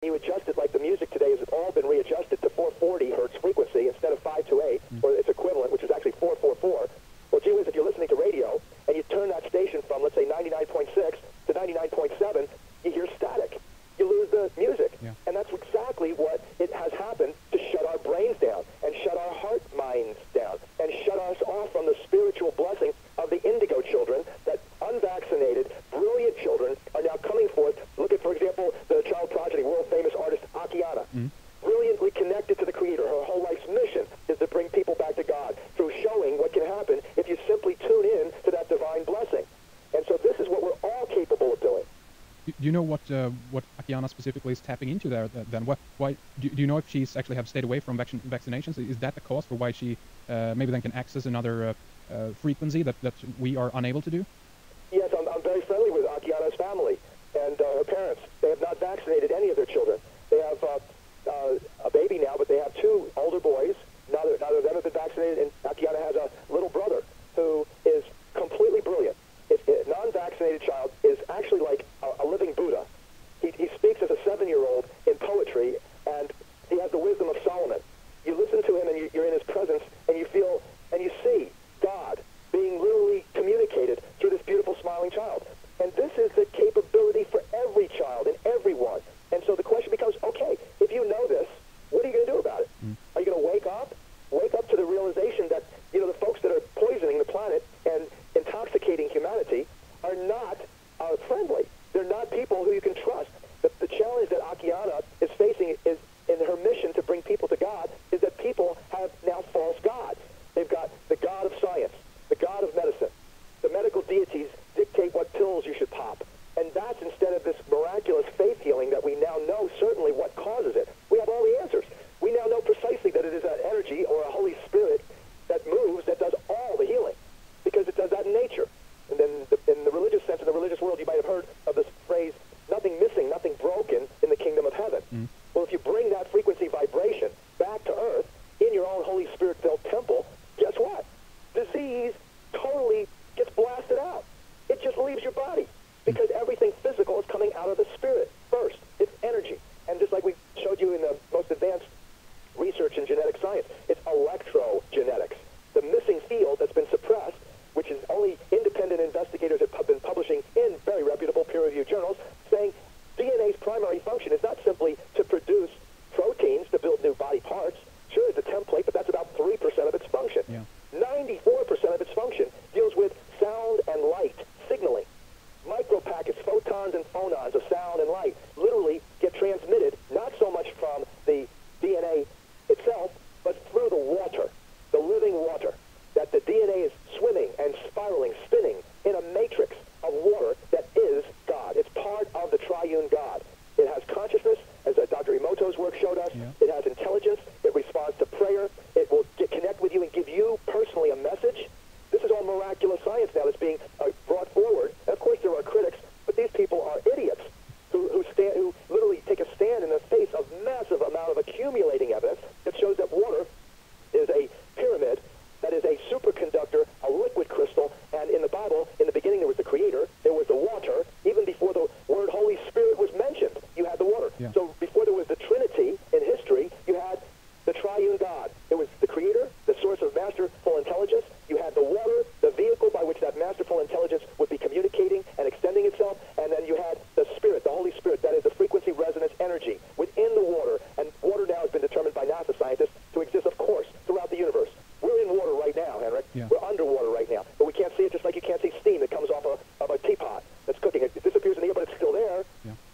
You adjust it like the music today has all been readjusted to 440 hertz frequency instead of 528, or its equivalent, which is actually 444. Well, gee whiz, if you're listening to radio and you turn that station from, let's say, 99.6 to 99.7, you hear static. You lose the music. Yeah. And that's exactly what it has happened to shut our brains down and shut our heart minds down and shut us off from the spiritual blessing of the indigo children that unvaccinated, brilliant children are now coming forth. Look at, for example, the child prodigy, world-famous artist Akiana. Brilliantly connected to the Creator. Her whole life's mission is to bring people back to God through showing what can happen if you simply tune in to that divine blessing. And so this is what we're all capable of doing. Do you know what Akiana specifically is tapping into there? Then why do you know if she's actually have stayed away from vaccinations? Is that the cause for why she maybe then can access another frequency that we are unable to do? Yes, I'm very friendly with Akiana's family and her parents. They have not vaccinated any of their children. They have a baby now, but they have two older boys. Neither of them have been vaccinated, and Akiana has a little brother who is completely brilliant. A non-vaccinated child is actually like a living Buddha. He speaks as a 7-year-old in poetry, and he has the wisdom of Solomon. You listen to him, and you're in his presence, and you feel and you see God being literally communicated through this beautiful smiling child. And this is the capability for every child and everyone. And so the question becomes, okay, if you know this, what are you going to do about it? Are you going to wake up to the realization that, the folks that are poisoning the planet and intoxicating humanity are not friendly. They're not people who you can trust. The challenge that Akiana is facing is in her mission to bring people to God is that people have now false gods. They've got the God of science, the God of medicine. The medical deities dictate what pills you should pop. And that's instead of this miraculous faith healing that we now know certainly what causes it. We have all the answers. We now know precisely that it is an energy or a Holy Spirit that moves, that does all the healing, because it does that in nature. And then in the religious sense, in the religious world, you might have heard of this phrase, nothing missing, nothing broken in the kingdom of heaven. Well, if you bring that frequency vibration back to earth in your own Holy Spirit-filled temple, guess what? Disease totally gets blasted out. It just leaves your body because everything physical is coming out of the spirit first. It's energy. And just like we showed you in the most advanced research in genetic science, it's electrogenetics. The missing field that's been suppressed, which is only independent investigators have been publishing in very reputable peer-reviewed journals, saying DNA's primary function is not simply to produce proteins to build new body parts. Sure, it's a template, but that's about 3% of its function. 94% of its function deals with sound and light signaling. Micropackets, photons and phonons of sound and light literally get transmitted not so much from the DNA itself, but through the water, the living water, that the DNA is swimming and spiraling, spinning in a matrix of water that is God. It's part of the triune God. It has consciousness, as Dr. Emoto's work showed us. It has intelligence. It responds to prayer. It will connect with you and give you personally a message. This is all miraculous science now that's being brought forward. And of course, there are critics, but these people are idiots who literally take a stand in the face of massive amount of accumulating evidence that shows that water is a pyramid, that is a superconductor, a liquid crystal, and in the Bible, in the beginning there was the Creator, there was the water. Even before the word Holy Spirit was mentioned, you had the water. So before there was the Trinity in history, you had the triune God. It was the Creator, the source of masterful intelligence. You had the water, the vehicle by which that masterful intelligence would be communicating and extending itself, and then you had the Spirit, the Holy Spirit, that is the frequency resonance energy within the water. And water now has been determined by NASA scientists to exist, of course, throughout the universe. We're in water right now, Henrik. We're underwater right now, but we can't see it just like you can't see steam that comes off of a teapot that's cooking. It disappears in the air, but it's still there.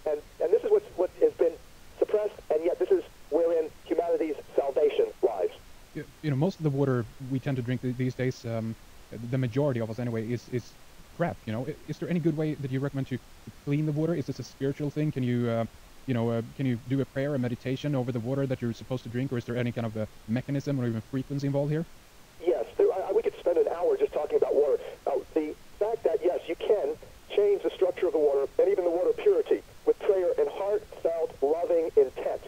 And this is what has been suppressed, and yet this is wherein humanity's salvation lies. Most of the water we tend to drink these days, the majority of us anyway, is crap. Is there any good way that you recommend to clean the water? Is this a spiritual thing? Can you can you do a prayer, a meditation over the water that you're supposed to drink, or is there any kind of a mechanism or even frequency involved here? Yes, we could spend an hour just talking about water. The fact that, yes, you can change the structure of the water and even the water purity with prayer and heartfelt, loving intent.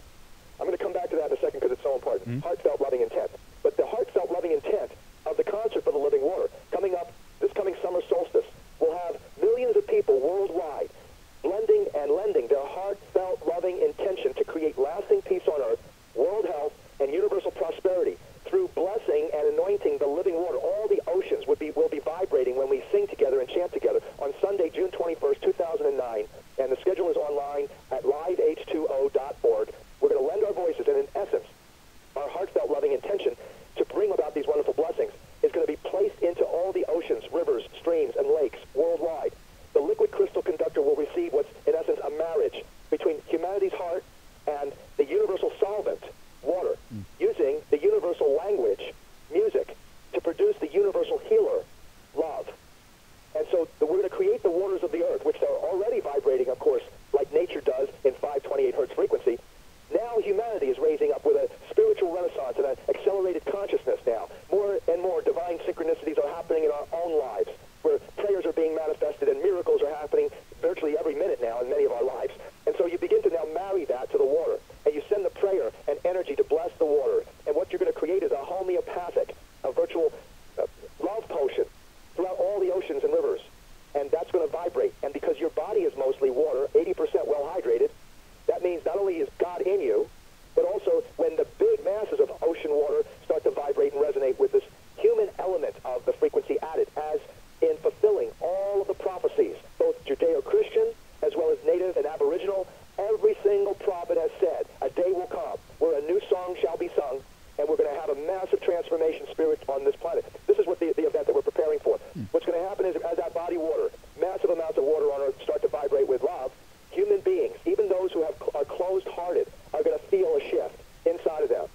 I'm going to come back to that in a second because it's so important. Heartfelt, loving intent. But the heartfelt, loving intent of the concert for the living water coming up this coming summer solstice will have millions of people worldwide blending and lending their heartfelt, loving intention to liveh2o.org. We're going to lend our voices, and in essence, our heartfelt loving intention to bring about these wonderful blessings is going to be placed into all the oceans, rivers, streams, and lakes worldwide. The liquid crystal conductor will receive what's, in essence, a marriage between humanity's heart and the universal solvent, water, using the universal language, music, to produce the universal healer, love. And so we're going to create the waters of the earth, which are already vibrating, of course, like nature does in 528 hertz frequency. Now humanity is raising up with a spiritual renaissance and an accelerated consciousness now. More and more divine synchronicities are happening in our own lives, where prayers are being manifested and miracles are happening virtually every minute now in many of our lives. And so you begin to now marry that to the water, and you send the prayer and energy to bless the water. And what you're going to create is a homeopathic, a virtual love potion throughout all the oceans and rivers. And that's going to vibrate. And because your body is mostly water, 80% well hydrated, that means not only is God in you, but also when the big masses of ocean water start to vibrate and resonate with this human element of the frequency added, as in fulfilling all of the prophecies, both Judeo-Christian as well as native and aboriginal, every single prophet has said, a day will come where a new song shall be sung, and we're going to have a massive transformation spirit on this planet. This is what the event that we're preparing for. What's going to happen is, as that body water, massive amounts of water on Earth start to vibrate with love, human beings, even those who are closed-hearted, are going to feel a shift inside of them.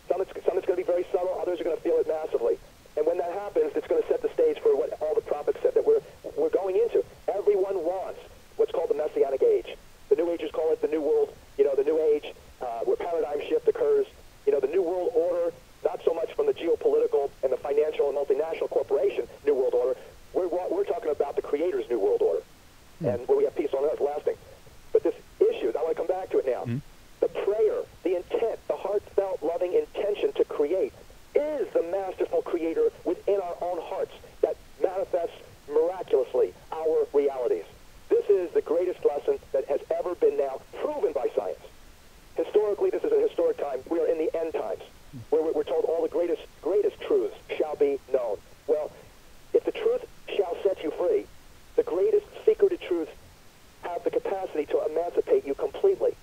Some it's going to be very subtle, others are going to feel it massively. And when that happens, it's going to set the stage for what all the prophets said that we're going into. Everyone wants what's called the Messianic Age. The New Agers call it the New World, the New Age, where paradigm shift occurs. The New World Order, not so much from the geopolitical and the financial and multinational corporation New World Order. We're talking about the Creator's New World Order, and where we have peace on earth lasting. But this issue, I want to come back to it now. The prayer, the intent, the heartfelt, loving intention to create is the masterful creator within our own hearts that manifests miraculously our realities. This is the greatest lesson that has ever been now proven by science. Historically, this is a historic time. We are in the end times, where we're told all the greatest truths shall be known. Well, if the truth shall set you free, the greatest secreted truths have the capacity to emancipate you completely.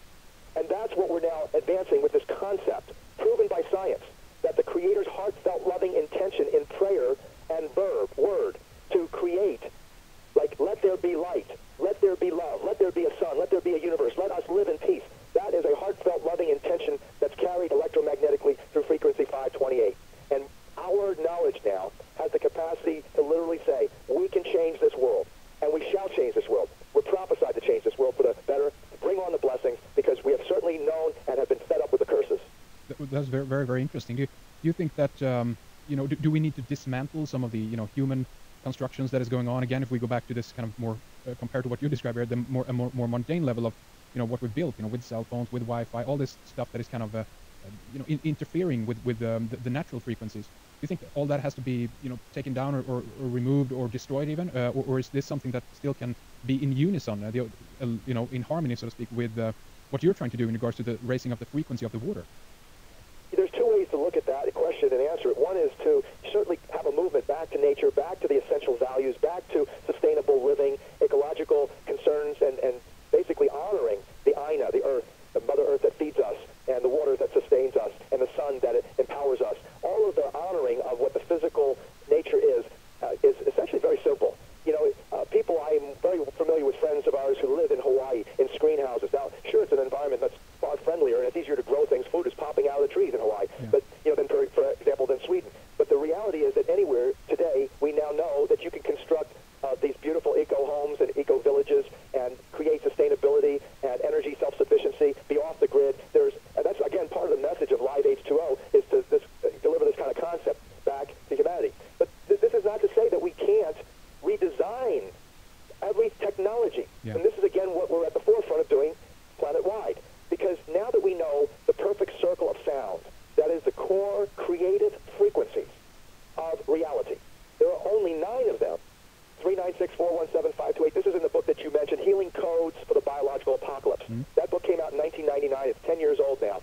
And that's what we're now advancing with this concept, proven by science, that the Creator's heartfelt loving intention in prayer and word, to create, like, let there be light, let there be love, let there be a sun, let there be a universe, let us live in peace. That is a heartfelt loving intention that's carried electromagnetically through frequency 528. And our knowledge now has the capacity to literally say, we can change this world, and we shall change this world. We're prophesied to change this world for the better, to bring on the blessings, because we have certainly known and have been fed up with the curses. That's very, very, very interesting. Do you think that, do we need to dismantle some of the, human constructions that is going on? Again, if we go back to this kind of more, compared to what you described here, the more mundane level of, what we've built, with cell phones, with Wi-Fi, all this stuff that is kind of, interfering with the natural frequencies. Do you think all that has to be, taken down or removed or destroyed even? Or is this something that still can be in unison, in harmony, so to speak, with what you're trying to do in regards to the raising of the frequency of the water? There's two ways to look at that question and answer it. One is to certainly have a movement back to nature, back to the essential values, back to sustainable living, ecological concerns, and basically honoring the Aina, the earth, the Mother Earth that feeds us, and the water that sustains us, and the sun that empowers us. All of the honoring of what the physical nature is essentially very simple. People, I'm very familiar with friends of ours who live in Hawaii in screen houses. Now, sure, it's an environment that's far friendlier, and it's easier to grow things. Food is popping out of the trees in Hawaii, but than for example, than Sweden. But the reality is that anywhere today, we now know that you can construct these beautiful eco-homes and eco-villages and create sustainability and energy self-sufficiency, be off the grid. And that's, again, part of the message of Live H2O is to deliver this kind of concept back to humanity. But this is not to say that we can't redesign every technology. Yeah. And this is, again, what we're at the forefront of doing planet-wide. Because now that we know the perfect circle of sound, that is the core creative frequencies of reality, there are only 9 of them. 396-417-528. This is in the book that you mentioned, Healing Codes for the Biological Apocalypse. That book came out in 1999. It's 10 years old now.